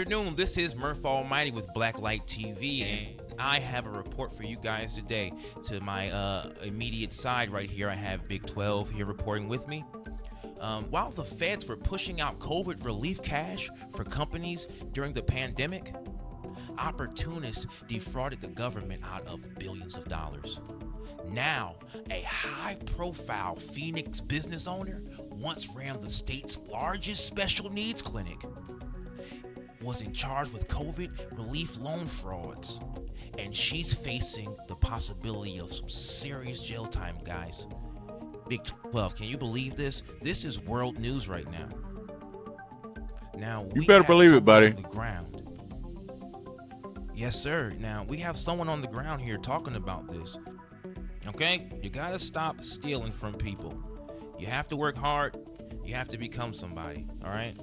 afternoon. This is Murph Almighty with Blacklight TV, and I have a report for you guys today. To my immediate side right here, I have Big 12 here reporting with me. While the feds were pushing out COVID relief cash for companies during the pandemic, opportunists defrauded the government out of billions of dollars. Now, a high-profile Phoenix business owner once ran the state's largest special needs clinic, was in charge with COVID relief loan frauds, and she's facing the possibility of some serious jail time, guys. Big 12, can you believe this? This is world news right now. Now, you better believe it, buddy. On the ground. Yes, sir. Now, we have someone on the ground here talking about this. Okay? You gotta stop stealing from people. You have to work hard. You have to become somebody. All right?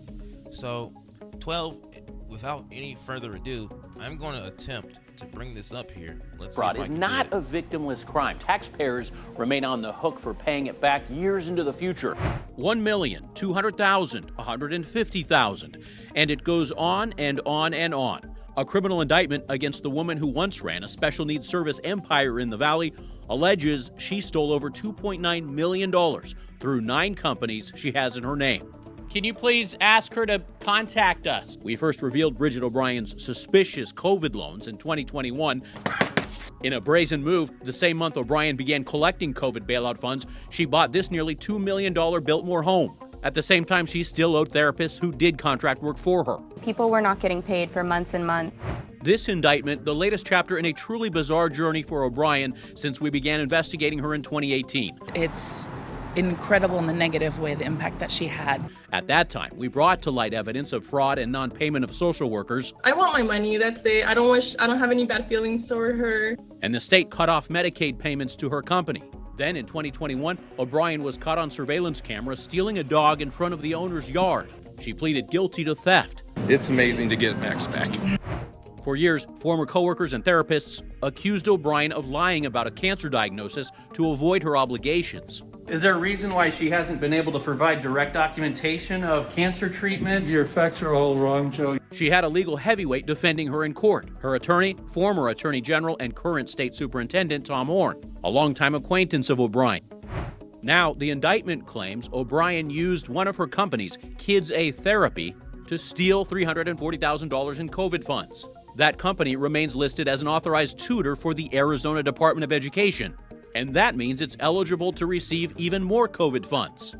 So, 12, without any further ado, I'm going to attempt to bring this up here. Let's see. Fraud is not a victimless crime. Taxpayers remain on the hook for paying it back years into the future. 1,200,000, 150,000, and it goes on and on and on. A criminal indictment against the woman who once ran a special needs service empire in the Valley alleges she stole over $2.9 million through 9 companies she has in her name. Can you please ask her to contact us? We first revealed Bridget O'Brien's suspicious COVID loans in 2021. In a brazen move, the same month O'Brien began collecting COVID bailout funds, she bought this nearly $2 million Biltmore home. At the same time, she still owed therapists who did contract work for her. People were not getting paid for months and months. This indictment, the latest chapter in a truly bizarre journey for O'Brien since we began investigating her in 2018. It's incredible in the negative way, the impact that she had. At that time, we brought to light evidence of fraud and non-payment of social workers. I want my money, that's it. I don't have any bad feelings toward her. And the state cut off Medicaid payments to her company. Then in 2021, O'Brien was caught on surveillance camera stealing a dog in front of the owner's yard. She pleaded guilty to theft. It's amazing to get Max back. For years, former coworkers and therapists accused O'Brien of lying about a cancer diagnosis to avoid her obligations. Is there a reason why she hasn't been able to provide direct documentation of cancer treatment? Your facts are all wrong, Joe. She had a legal heavyweight defending her in court. Her attorney, former Attorney General and current State Superintendent Tom Horn, a longtime acquaintance of O'Brien. Now, the indictment claims O'Brien used one of her companies, Kids A Therapy, to steal $340,000 in COVID funds. That company remains listed as an authorized tutor for the Arizona Department of Education, and that means it's eligible to receive even more COVID funds.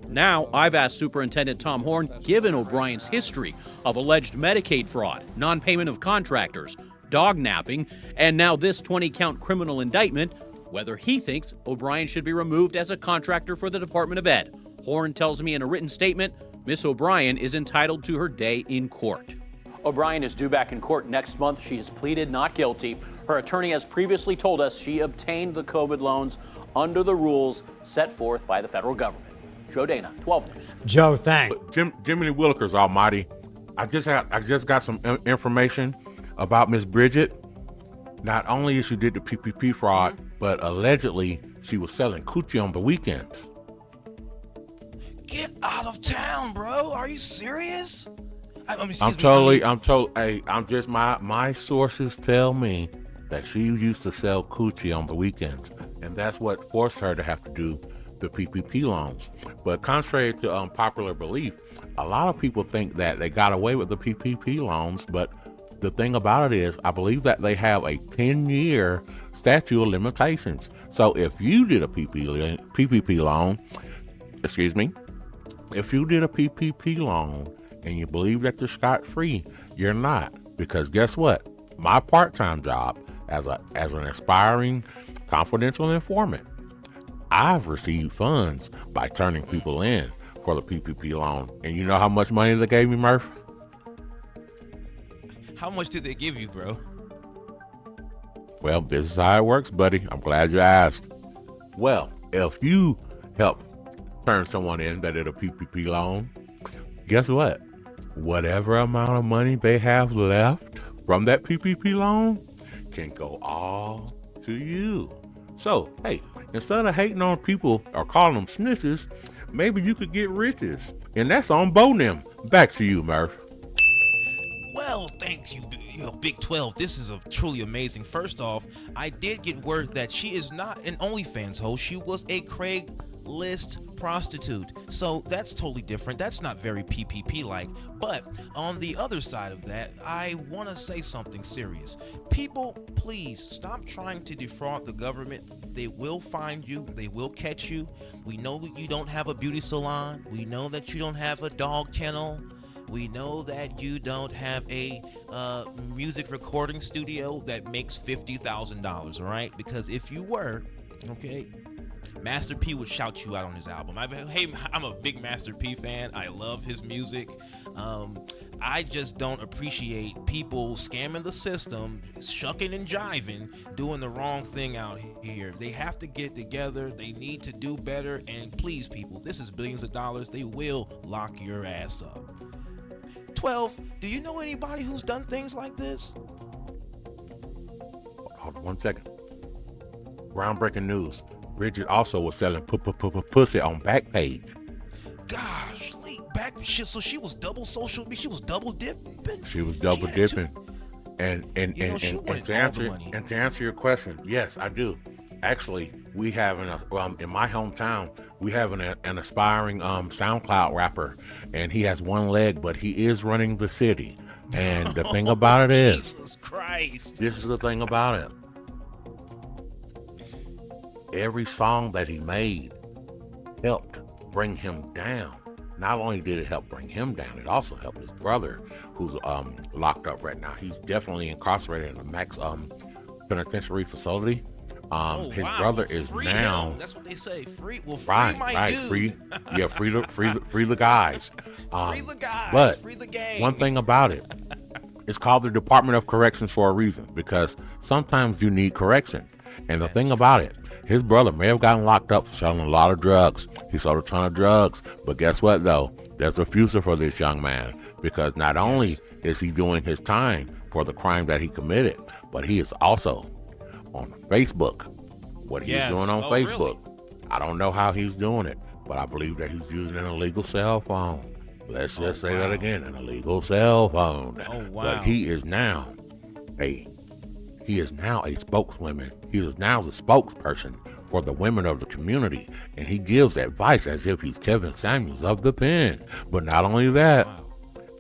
Now, I've asked Superintendent Tom Horn, given O'Brien's history of alleged Medicaid fraud, non-payment of contractors, dog napping, and now this 20-count criminal indictment, whether he thinks O'Brien should be removed as a contractor for the Department of Ed. Horn tells me in a written statement, Miss O'Brien is entitled to her day in court. O'Brien is due back in court next month. She has pleaded not guilty. Her attorney has previously told us she obtained the COVID loans under the rules set forth by the federal government. Joe Dana, 12 News. Joe, thanks. Jiminy Willikers Almighty. I just got some information about Miss Bridget. Not only is she did the PPP fraud, but allegedly she was selling coochie on the weekends. Get out of town, bro. Are you serious? My sources tell me that she used to sell coochie on the weekends, and that's what forced her to have to do the PPP loans. But contrary to popular belief, a lot of people think that they got away with the PPP loans, but the thing about it is, I believe that they have a 10-year statute of limitations. So if you did a PPP loan, if you did a PPP loan and you believe that you're scot-free, you're not. Because guess what? My part-time job as an aspiring confidential informant, I've received funds by turning people in for the PPP loan. And you know how much money they gave me, Murph? How much did they give you, bro? Well, this is how it works, buddy. I'm glad you asked. Well, if you help turn someone in that did a PPP loan, guess what? Whatever amount of money they have left from that PPP loan can go all to you. So, hey, instead of hating on people or calling them snitches, maybe you could get riches. And that's on Bonem. Back to you, Murph. thanks you, Big 12. This is truly amazing. First off, I did get word that she is not an OnlyFans host. She was a Craigslist prostitute. So that's totally different. That's not very PPP like. But on the other side of that, I want to say something serious. People, please stop trying to defraud the government. They will find you. They will catch you. We know that you don't have a beauty salon. We know that you don't have a dog kennel. We know that you don't have a music recording studio that makes $50,000, all right? Because if you were, okay, Master P would shout you out on his album. I'm a big Master P fan. I love his music. I just don't appreciate people scamming the system, shucking and jiving, doing the wrong thing out here. They have to get together. They need to do better. And please, people, this is billions of dollars. They will lock your ass up. 12, do you know anybody who's done things like this? Hold on 1 second. Groundbreaking news. Bridget also was selling pussy on Backpage. Gosh, so she was double social media. She was double dipping. She was double dipping. And to answer your question, yes, I do. Actually, we have in my hometown, we have an aspiring SoundCloud rapper, and he has one leg, but he is running the city. And the thing about it is, Jesus Christ. This is the thing about it. Every song that he made helped bring him down. Not only did it help bring him down, it also helped his brother, who's locked up right now. He's definitely incarcerated in a max penitentiary facility. His brother is free now. Him. That's what they say. Free. Well, free right, my right, dude. free the guys. Free the guys. But free the gang. One thing about it, it's called the Department of Corrections for a reason, because sometimes you need correction. And the thing about it, his brother may have gotten locked up for selling a lot of drugs. He sold a ton of drugs. But guess what, though? There's a future for this young man, because not only is he doing his time for the crime that he committed, but he is also on Facebook. What he's doing on Facebook. Really? I don't know how he's doing it, but I believe that he's using an illegal cell phone. Let's just say that again, an illegal cell phone. Oh, wow. But he is now a spokeswoman. He is now the spokesperson for the women of the community, and he gives advice as if he's Kevin Samuels of the pen. But not only that,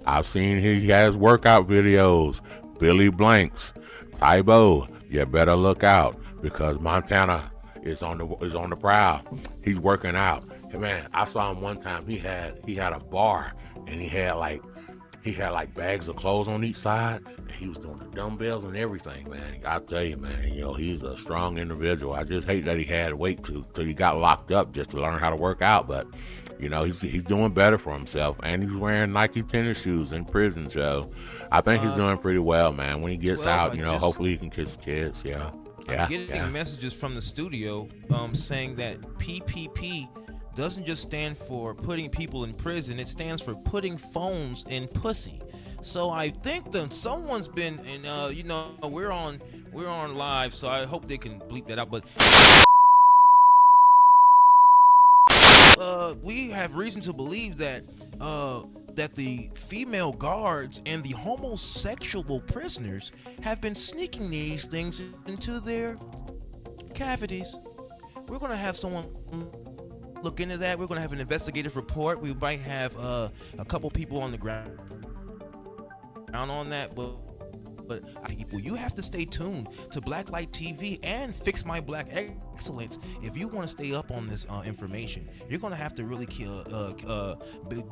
I've seen he has workout videos. Billy Blanks, Tybo, you better look out, because Montana is on the prowl. He's working out. Hey, man, I saw him one time. He had a bar, and he had like bags of clothes on each side, and he was doing the dumbbells and everything, man. I tell you, man, he's a strong individual. I just hate that he had to wait till he got locked up just to learn how to work out, but he's doing better for himself, and he's wearing Nike tennis shoes in prison, so I think he's doing pretty well, man. When he gets out, hopefully he can kiss kids. I'm getting messages from the studio saying that PPP doesn't just stand for putting people in prison, it stands for putting phones in pussy. So I think that someone's been, and we're on live, so I hope they can bleep that out, but we have reason to believe that that the female guards and the homosexual prisoners have been sneaking these things into their cavities. We're going to have someone look into that. We're going to have an investigative report. We might have a couple people on the ground on that, but people, you have to stay tuned to Blacklight TV and Fix My Black Excellence if you want to stay up on this information. You're going to have to really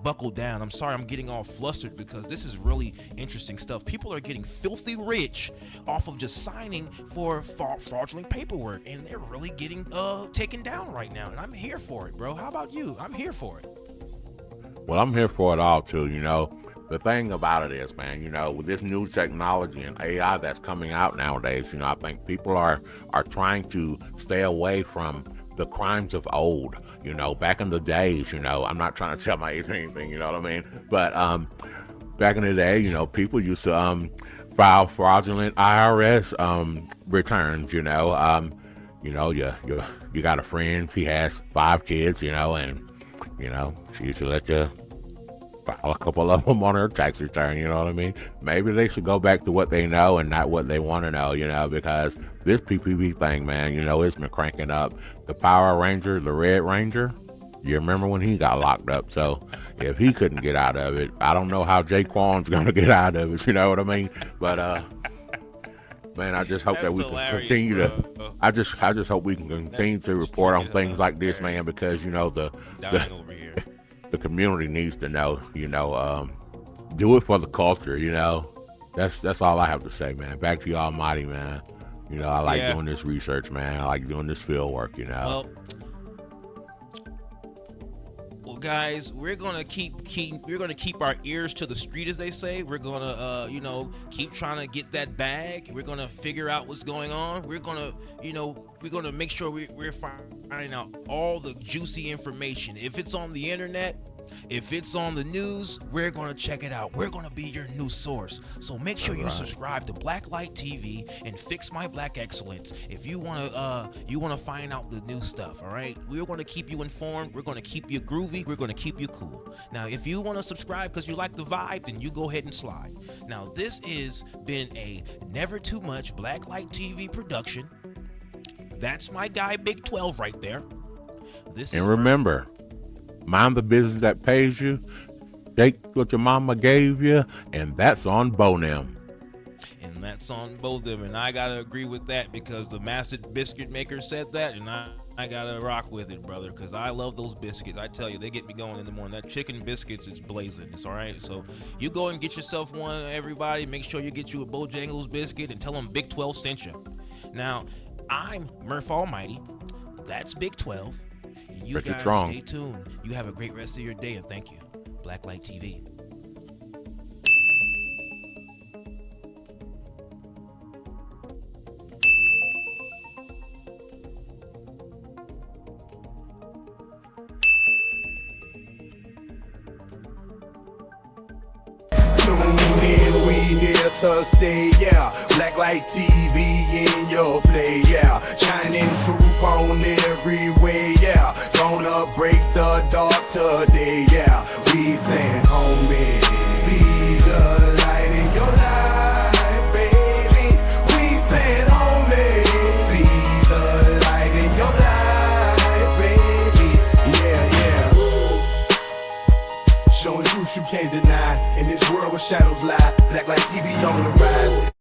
buckle down. I'm sorry I'm getting all flustered because this is really interesting stuff. People are getting filthy rich off of just signing for fraudulent paperwork, and they're really getting taken down right now, and I'm here for it, bro. How about you? I'm here for it. Well, I'm here for it all too, The thing about it is, man, with this new technology and AI that's coming out nowadays, I think people are trying to stay away from the crimes of old. Back in the days, I'm not trying to tell my age or anything, you know what I mean? But back in the day, people used to file fraudulent IRS returns. You got a friend, she has 5 kids, and she used to let you file a couple of them on their tax return, you know what I mean? Maybe they should go back to what they know and not what they want to know, you know, because this PPP thing, man, you know, it's been cranking up. The Power Ranger, the Red Ranger, you remember when he got locked up? So if he couldn't get out of it, I don't know how Jaquan's going to get out of it, you know what I mean? But, man, I just hope that we can continue to. I just hope we can continue to report on things like this, man, because you know the community needs to know. You know, do it for the culture. You know, that's all I have to say, man. Back to you, Almighty, man. You know, I like doing this research, man. I like doing this field work. You know. Well, guys, we're gonna keep our ears to the street, as they say. We're gonna you know, keep trying to get that bag. We're gonna figure out what's going on. We're gonna make sure we're finding out all the juicy information. If it's on the internet, if it's on the news, we're gonna check it out. We're gonna be your news source. So make sure you subscribe to Blacklight TV and Fix My Black Excellence if you wanna find out the new stuff. All right, we're gonna keep you informed. We're gonna keep you groovy. We're gonna keep you cool. Now, if you wanna subscribe because you like the vibe, then you go ahead and slide. Now, this has been a Never Too Much Blacklight TV production. That's my guy, Big 12, right there. And remember, mind the business that pays you, take what your mama gave you, and that's on Bonem. And that's on both of them, and I gotta agree with that because the master biscuit maker said that, and I gotta rock with it, brother, because I love those biscuits. I tell you, they get me going in the morning. That chicken biscuits is blazing. It's all right. So you go and get yourself one, everybody. Make sure you get you a Bojangles biscuit and tell them Big 12 sent you. Now, I'm Murph Almighty. That's Big 12. And you guys stay tuned. You have a great rest of your day, and thank you. Blacklight TV. To stay, yeah. Blacklight TV in your play, yeah. Shining truth on every way, yeah. Gonna break the dark today, yeah. We saying, homie, see the light in your life, baby. We saying, homie, see the light in your life, baby. Yeah, yeah. Showing truth you can't deny. In this world where shadows lie, Blacklight TV on the rise.